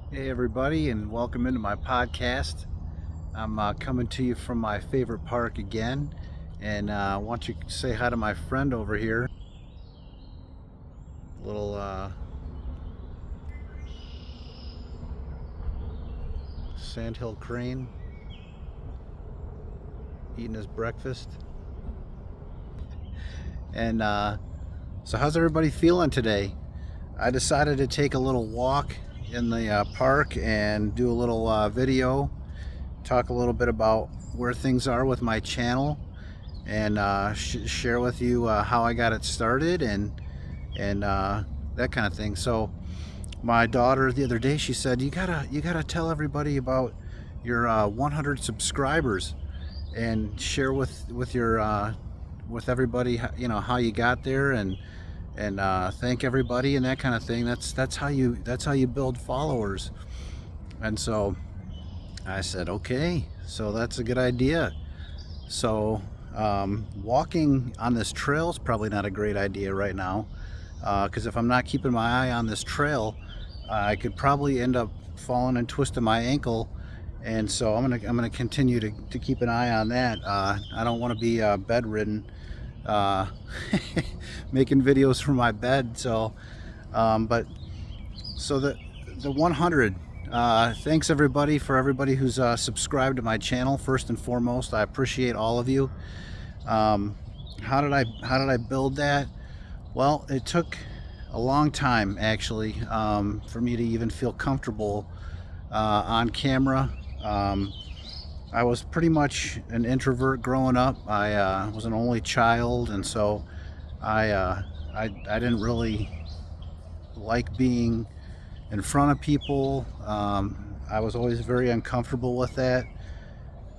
Hey everybody, and welcome into my podcast. I'm coming to you from my favorite park again, and I want you to say hi to my friend over here. Little sandhill crane eating his breakfast. And so, how's everybody feeling today? I decided to take a little walk in the park and do a little video, talk a little bit about where things are with my channel, and share with you how I got it started and that kind of thing. So my daughter the other day, she said, you gotta tell everybody about your 100 subscribers and share with your with everybody, how you got there, and thank everybody and that kind of thing. That's how you build followers. And so I said, okay, so that's a good idea. So walking on this trail is probably not a great idea right now, because if I'm not keeping my eye on this trail, I could probably end up falling and twisting my ankle. And so I'm gonna continue to keep an eye on that. I don't want to be bedridden, uh, making videos from my bed. So, but so the 100. Thanks everybody for everybody who's subscribed to my channel. First and foremost, I appreciate all of you. Um, how did I build that? Well, it took a long time actually, for me to even feel comfortable on camera. I was pretty much an introvert growing up. I was an only child, and so I didn't really like being in front of people. I was always very uncomfortable with that.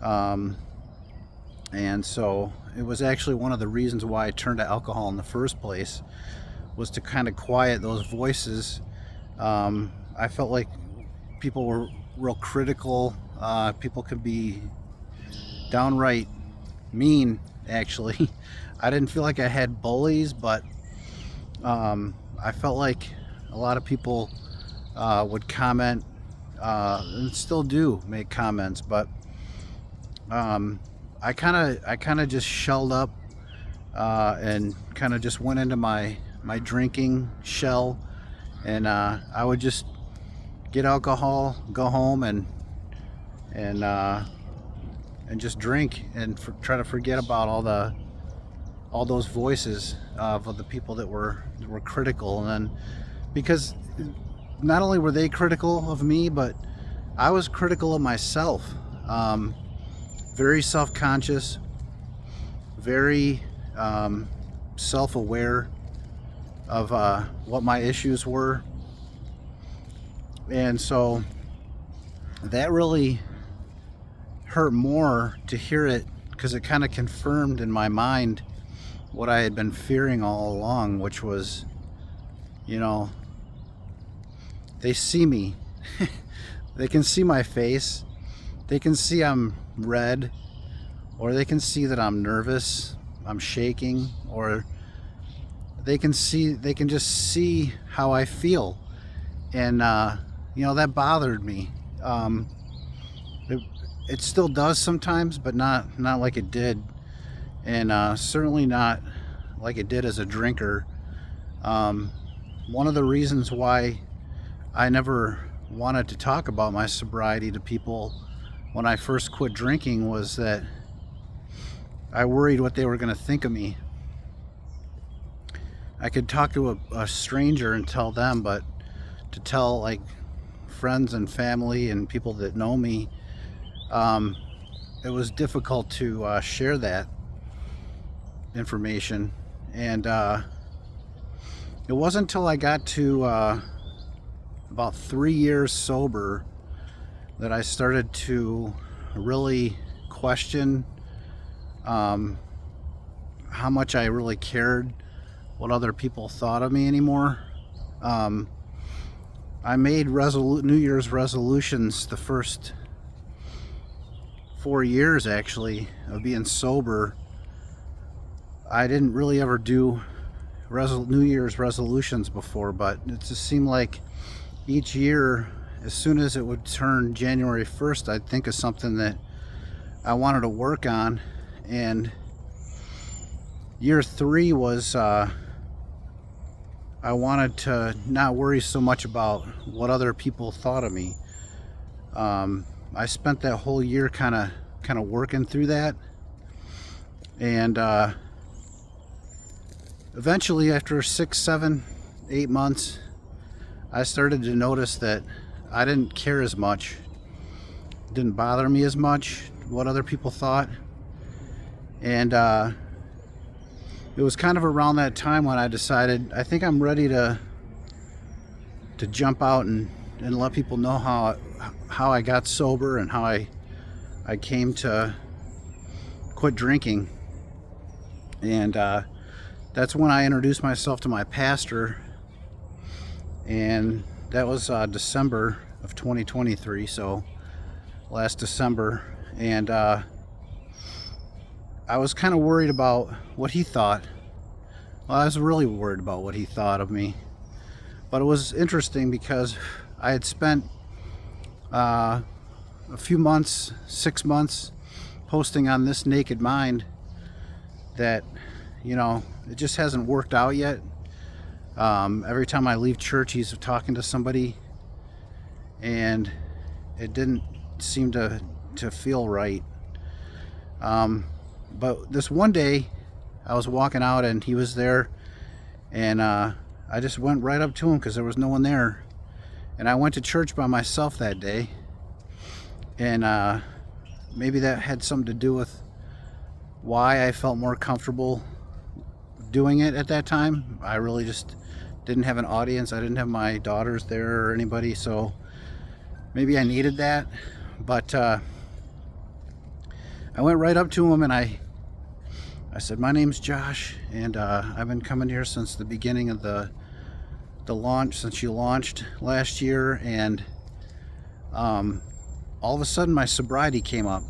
Um, and so it was actually one of the reasons why I turned to alcohol in the first place, was to kind of quiet those voices. I felt like people were real critical. People could be downright mean, actually. I didn't feel like I had bullies, but I felt like a lot of people would comment, and still do make comments, but I kind of just shelled up, and kind of just went into my drinking shell, and I would just get alcohol, go home, and uh, and just drink and try to forget about all those voices of the people that were critical. And then, because not only were they critical of me, but I was critical of myself. Um, Very self-conscious, very self-aware of what my issues were, and so that really hurt more to hear it, because it kind of confirmed in my mind what I had been fearing all along, which was, you know, they see me, they can see my face, they can see I'm red, or they can see that I'm nervous, I'm shaking, or they can just see how I feel. And that bothered me. It, it still does sometimes, but not like it did, and certainly not like it did as a drinker. um, One of the reasons why I never wanted to talk about my sobriety to people when I first quit drinking was that I worried what they were going to think of me. I could talk to a stranger and tell them, but to tell like friends and family and people that know me, um, it was difficult to share that information. And it wasn't until I got to about 3 years sober that I started to really question um, how much I really cared what other people thought of me anymore. Um, I made New Year's resolutions the first 4 years actually of being sober. I didn't really ever do New Year's resolutions before, but it just seemed like each year as soon as it would turn January 1st, I'd think of something that I wanted to work on. And year 3 was I wanted to not worry so much about what other people thought of me. I spent that whole year kind of working through that, and eventually, after 6, 7, 8 months, I started to notice that I didn't care as much. It didn't bother me as much what other people thought. And it was kind of around that time when I decided I think I'm ready to jump out and let people know how I got sober and how I came to quit drinking. And that's when I introduced myself to my pastor, and that was December of 2023, so last December. And I was kind of worried about what he thought. Well, I was really worried about what he thought of me. But it was interesting because I had spent a few months, 6 months, posting on This Naked Mind that, it just hasn't worked out yet. Every time I leave church, he's talking to somebody, and it didn't seem to feel right. But this one day, I was walking out and he was there, and I just went right up to him because there was no one there. And I went to church by myself that day, and maybe that had something to do with why I felt more comfortable doing it at that time. I really just didn't have an audience. I didn't have my daughters there or anybody, so maybe I needed that. But I went right up to him and I said, "My name's Josh, and I've been coming here since the beginning of the launch, since you launched last year, and all of a sudden my sobriety came up,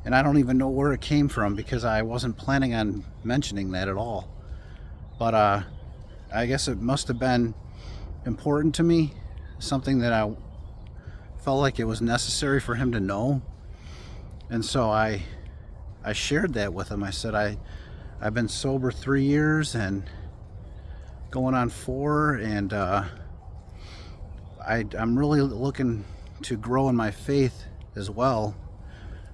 and I don't even know where it came from because I wasn't planning on mentioning that at all. But I guess it must have been important to me, something that I felt like it was necessary for him to know. And so I shared that with him. I said, I've been sober 3 years and going on 4, and I'm really looking to grow in my faith as well.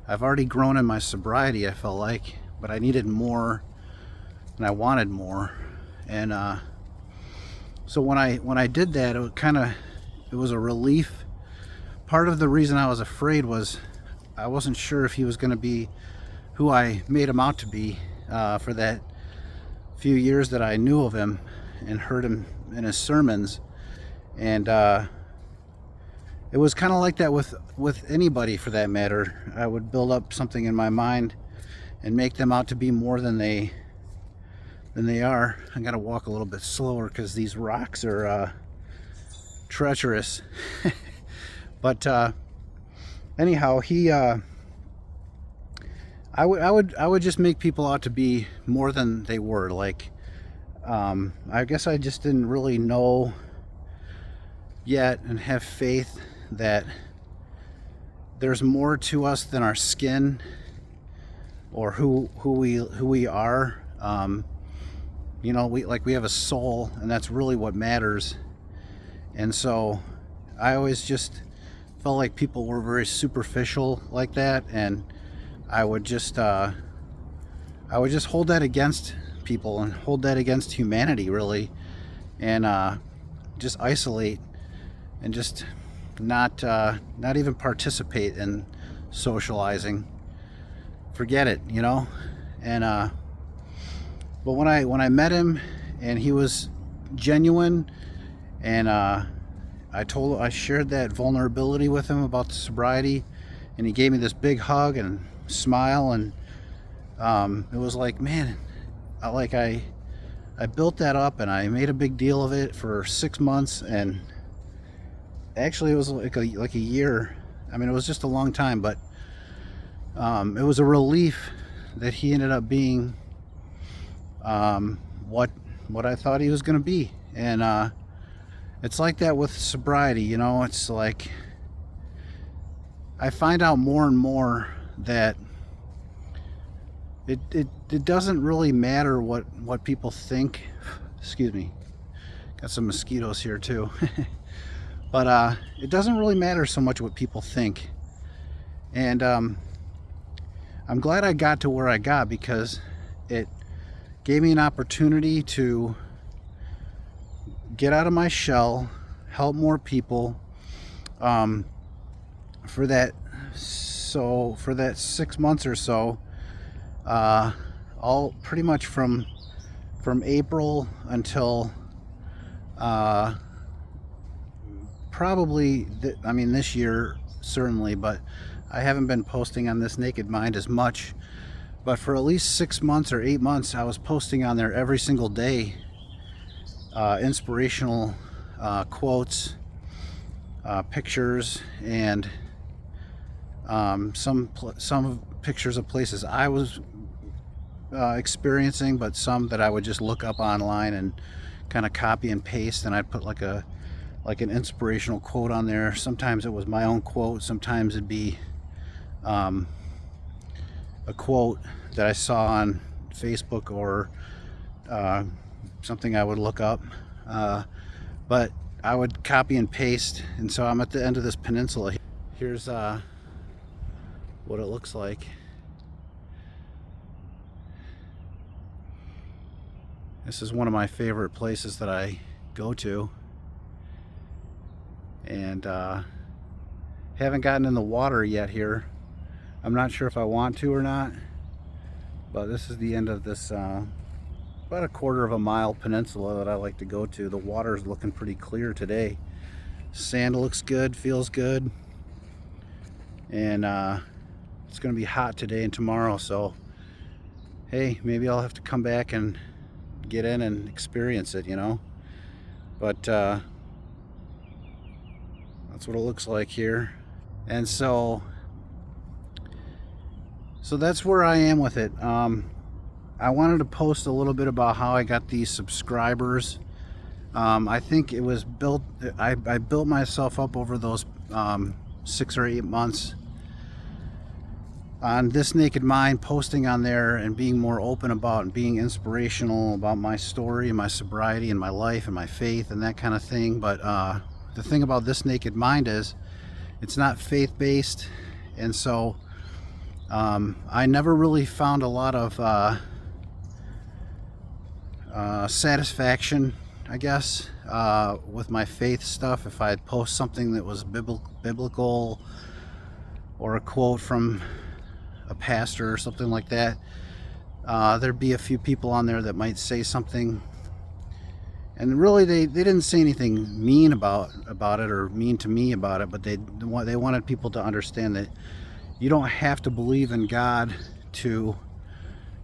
I've already grown in my sobriety, I felt like, but I needed more, and I wanted more. And so when I did that, it was a relief. Part of the reason I was afraid was I wasn't sure if he was going to be who I made him out to be for that few years that I knew of him and heard him in his sermons. And it was kind of like that with anybody, for that matter. I would build up something in my mind and make them out to be more than they are. I gotta walk a little bit slower because these rocks are treacherous. But anyhow, I would just make people out to be more than they were. Like, I guess I just didn't really know yet and have faith that there's more to us than our skin or who we are. We have a soul, and that's really what matters. And so I always just felt like people were very superficial like that, and I would just hold that against people and hold that against humanity, really, and just isolate and just not even participate in socializing. Forget it, And but when I met him, and he was genuine, and I shared that vulnerability with him about the sobriety, and he gave me this big hug and smile, and it was like, man, I built that up, and I made a big deal of it for 6 months, and actually it was like a year. I mean, it was just a long time, but it was a relief that he ended up being what I thought he was going to be. And It's like that with sobriety, you know. It's like I find out more and more that it doesn't really matter what people think. Excuse me, got some mosquitoes here too. But it doesn't really matter so much what people think. And I'm glad I got to where I got, because it gave me an opportunity to get out of my shell, help more people. For that 6 months or so, all pretty much from April until probably this year certainly, but I haven't been posting on This Naked Mind as much. But for at least 6 months or 8 months, I was posting on there every single day, inspirational quotes, pictures, and some pictures of places I was experiencing, but some that I would just look up online and kind of copy and paste, and I'd put like an inspirational quote on there. Sometimes it was my own quote, sometimes it'd be a quote that I saw on Facebook, or something I would look up, but I would copy and paste. And so I'm at the end of this peninsula. Here's what it looks like. This is one of my favorite places that I go to, and haven't gotten in the water yet here. I'm not sure if I want to or not, but this is the end of this about a 1/4 of a mile peninsula that I like to go to. The water is looking pretty clear today. Sand looks good, feels good, and it's going to be hot today and tomorrow, so hey, maybe I'll have to come back and get in and experience it, you know. But that's what it looks like here. And so that's where I am with it. I wanted to post a little bit about how I got these subscribers. I think it was built, I built myself up over those 6 or 8 months on This Naked Mind, posting on there and being more open about and being inspirational about my story and my sobriety and my life and my faith and that kind of thing. But the thing about This Naked Mind is it's not faith-based, and so I never really found a lot of satisfaction, I guess, with my faith stuff. If I'd post something that was biblical, or a quote from a pastor or something like that, there'd be a few people on there that might say something, and really they didn't say anything mean about it, or mean to me about it, but they wanted people to understand that you don't have to believe in God to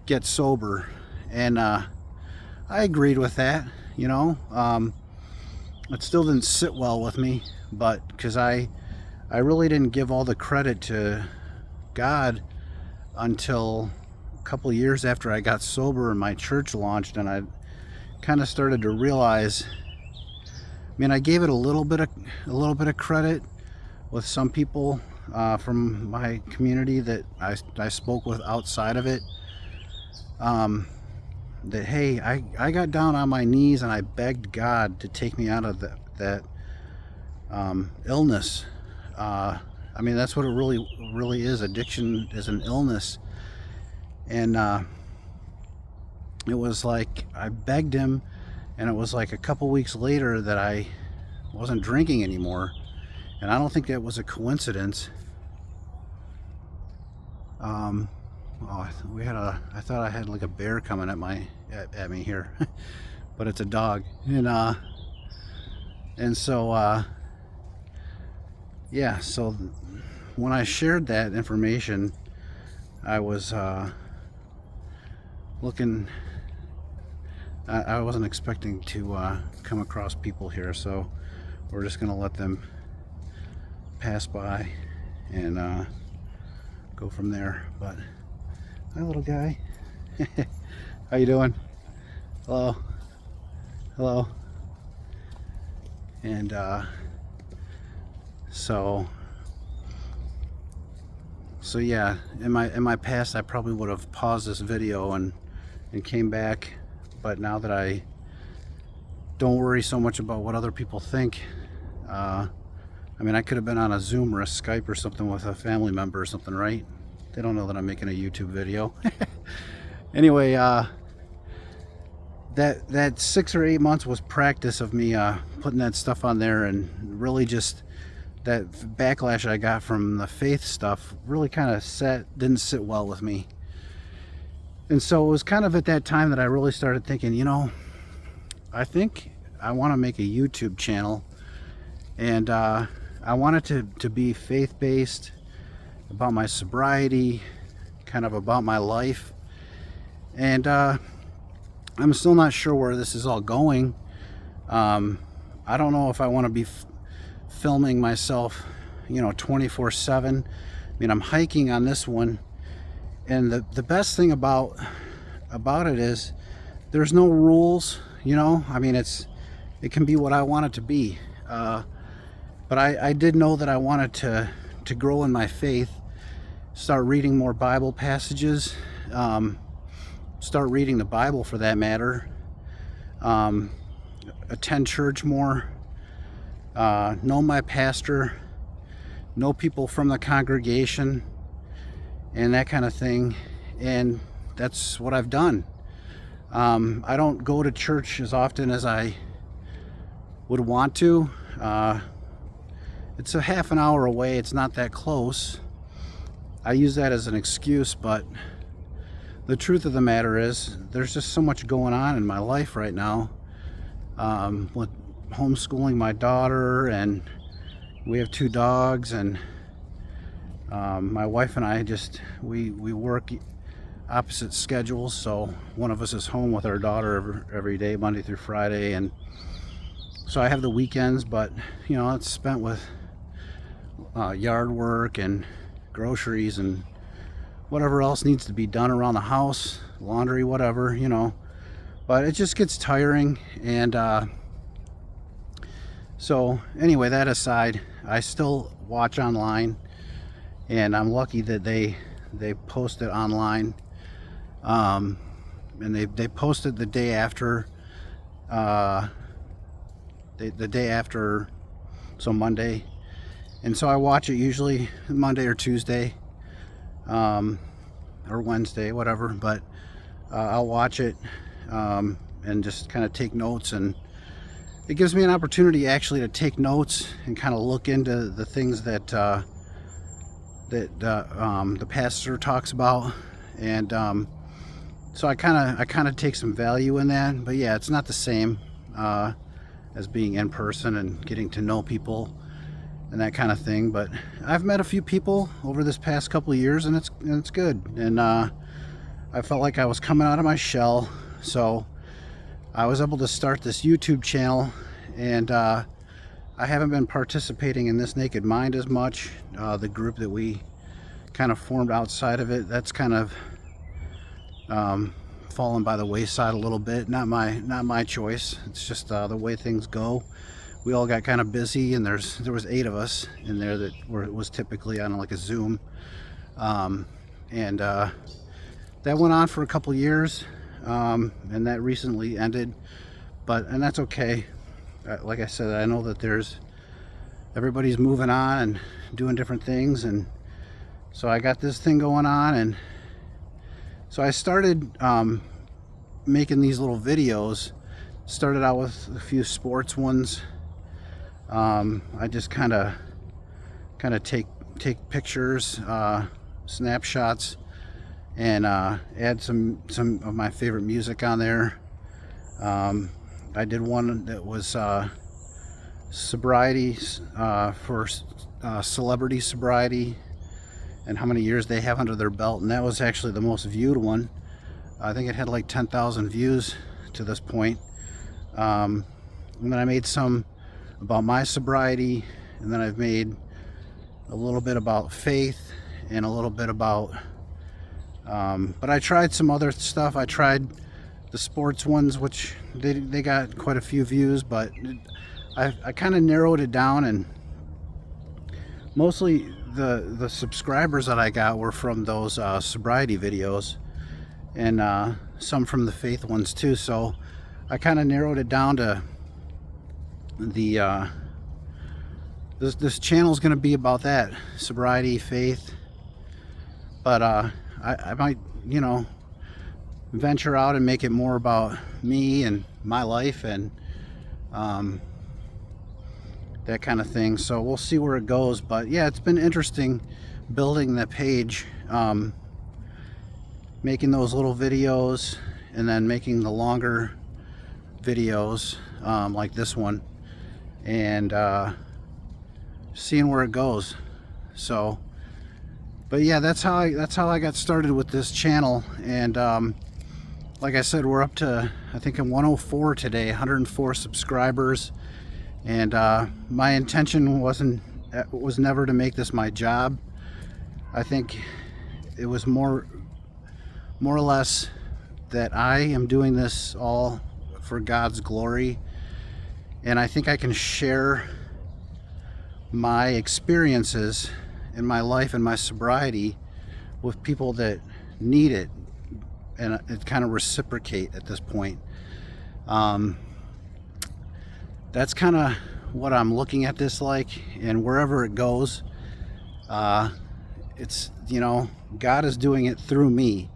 get sober. And I agreed with that, you know. It still didn't sit well with me, but because I really didn't give all the credit to God until a couple years after I got sober and my church launched, and I kind of started to realize, I gave it a little bit of credit with some people from my community that I spoke with outside of it, that hey, I got down on my knees and I begged God to take me out of that illness. That's what it really is. Addiction is an illness. And it was like I begged him, and it was like a couple weeks later that I wasn't drinking anymore. And I don't think that was a coincidence. I thought I had like a bear coming at me here, but it's a dog. And so yeah, so when I shared that information, I was looking. I wasn't expecting to come across people here, so we're just gonna let them pass by and go from there. But hi, little guy. How you doing? Hello. And so yeah, in my past I probably would have paused this video and came back, but now that I don't worry so much about what other people think, I mean, I could have been on a Zoom or a Skype or something with a family member or something, right? They don't know that I'm making a YouTube video. Anyway, that 6 or 8 months was practice of me putting that stuff on there, and really just that backlash I got from the faith stuff really kind of didn't sit well with me. And so it was kind of at that time that I really started thinking, you know, I think I want to make a YouTube channel, and I want it to be faith-based, about my sobriety, kind of about my life. And I'm still not sure where this is all going. I don't know if I want to be filming myself, you know, 24/7. I mean, I'm hiking on this one, and the best thing about it is there's no rules, you know. I mean, it can be what I want it to be. But I did know that I wanted to grow in my faith, start reading more Bible passages, start reading the Bible for that matter, attend church more, know my pastor, know people from the congregation, and that kind of thing. And that's what I've done. I don't go to church as often as I would want to. It's a half an hour away. It's not that close. I use that as an excuse, but the truth of the matter is there's just so much going on in my life right now, with homeschooling my daughter, and we have 2 dogs, and my wife and I we work opposite schedules, so one of us is home with our daughter every day, Monday through Friday, and so I have the weekends, but you know, it's spent with yard work and groceries and whatever else needs to be done around the house, laundry, whatever, you know. But it just gets tiring. And so anyway, that aside, I still watch online, and I'm lucky that they post it online, and they posted the day after, the day after, so Monday. And so I watch it usually Monday or Tuesday, or Wednesday, whatever, but I'll watch it and just kind of take notes, and it gives me an opportunity actually to take notes and kind of look into the things that the pastor talks about, and so I kind of take some value in that. But yeah, it's not the same as being in person and getting to know people and that kind of thing. But I've met a few people over this past couple of years, and it's good. And I felt like I was coming out of my shell, so I was able to start this YouTube channel. And I haven't been participating in This Naked Mind as much. The group that we kind of formed outside of it, that's kind of fallen by the wayside a little bit. Not my choice. It's just the way things go. We all got kind of busy, and there was 8 of us in there that was typically on like a Zoom, and that went on for a couple years, and that recently ended. And that's okay. Like I said, I know that everybody's moving on and doing different things, and so I got this thing going on, and so I started making these little videos. Started out with a few sports ones. I just kind of take pictures, snapshots, and add some of my favorite music on there. I did one that was sobriety, for celebrity sobriety, and how many years they have under their belt, and that was actually the most viewed one. I think it had like 10,000 views to this point. And then I made some about my sobriety, and then I've made a little bit about faith and a little bit about but I tried some other stuff. I tried the sports ones, which they got quite a few views, but I kind of narrowed it down, and mostly the subscribers that I got were from those sobriety videos, and some from the faith ones too. So I kind of narrowed it down to the this channel is going to be about that, sobriety, faith. But I might, you know, venture out and make it more about me and my life and that kind of thing. So we'll see where it goes. But yeah, it's been interesting building the page, making those little videos and then making the longer videos like this one, and seeing where it goes. So but yeah, that's how I got started with this channel. And like I said, we're up to, I think, in 104 today, 104 subscribers. And my intention was never to make this my job. I think it was more or less that I am doing this all for God's glory, and I think I can share my experiences in my life and my sobriety with people that need it, and it kind of reciprocate at this point. That's kind of what I'm looking at this like, and wherever it goes, it's, you know, God is doing it through me,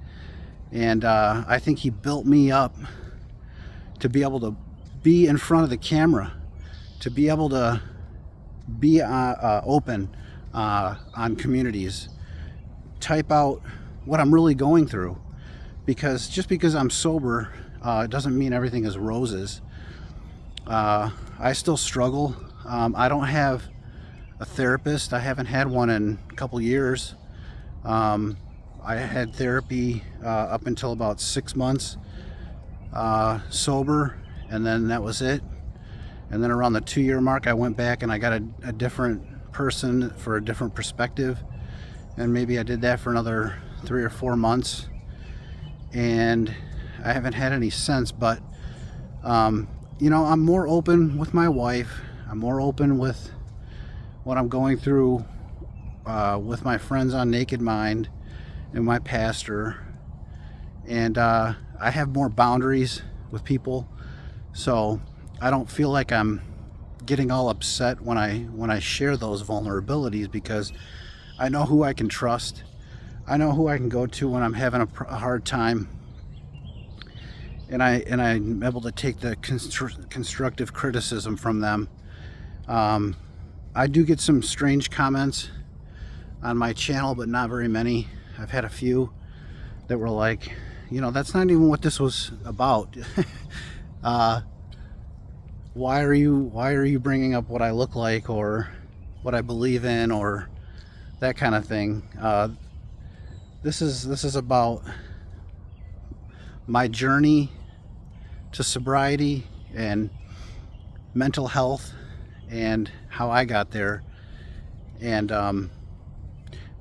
and I think He built me up to be able to be in front of the camera, to be able to be open on communities, type out what I'm really going through, because just because I'm sober, it doesn't mean everything is roses. I still struggle. I don't have a therapist. I haven't had one in a couple years. I had therapy up until about 6 months sober, and then that was it. And then around the 2-year mark, I went back and I got a different person for a different perspective, and maybe I did that for another 3 or 4 months, and I haven't had any since. But you know, I'm more open with my wife. I'm more open with what I'm going through with my friends on Naked Mind and my pastor, and I have more boundaries with people, so I don't feel like I'm getting all upset when I share those vulnerabilities, because I know who I can trust. I know who I can go to when I'm having a hard time, and I'm able to take the constructive criticism from them. I do get some strange comments on my channel, but not very many. I've had a few that were like, you know, that's not even what this was about. Why are you bringing up what I look like or what I believe in or that kind of thing? This is about my journey to sobriety and mental health and how I got there. And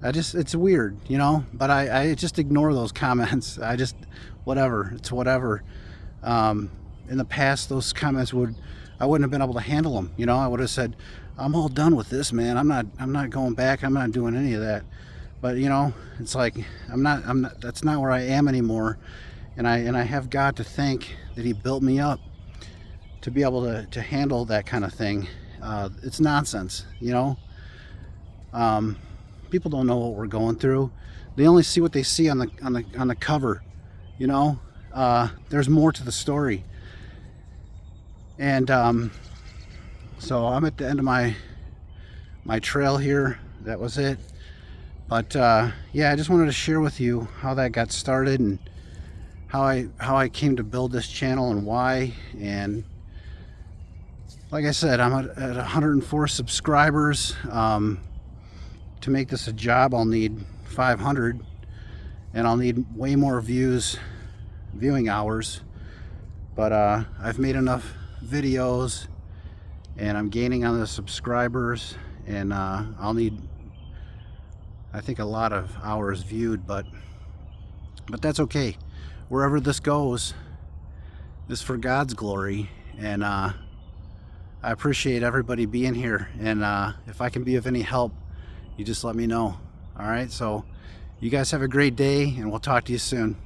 it's weird, you know, but I just ignore those comments. It's whatever. In the past, those comments I wouldn't have been able to handle them. You know, I would have said, I'm all done with this, man. I'm not going back. I'm not doing any of that. But you know, it's like I'm not that's not where I am anymore. And I have God to thank that He built me up to be able to handle that kind of thing. It's nonsense, you know. People don't know what we're going through. They only see what they see on the cover, you know. There's more to the story. And so I'm at the end of my trail here. That was it. But yeah, I just wanted to share with you how that got started and how I came to build this channel and why. And like I said, I'm at 104 subscribers. To make this a job, I'll need 500, and I'll need way more viewing hours. But I've made enough videos, and I'm gaining on the subscribers, and I'll need, I think, a lot of hours viewed, but that's okay. Wherever this goes is for God's glory, and I appreciate everybody being here, and if I can be of any help, you just let me know. All right, so you guys have a great day, and we'll talk to you soon.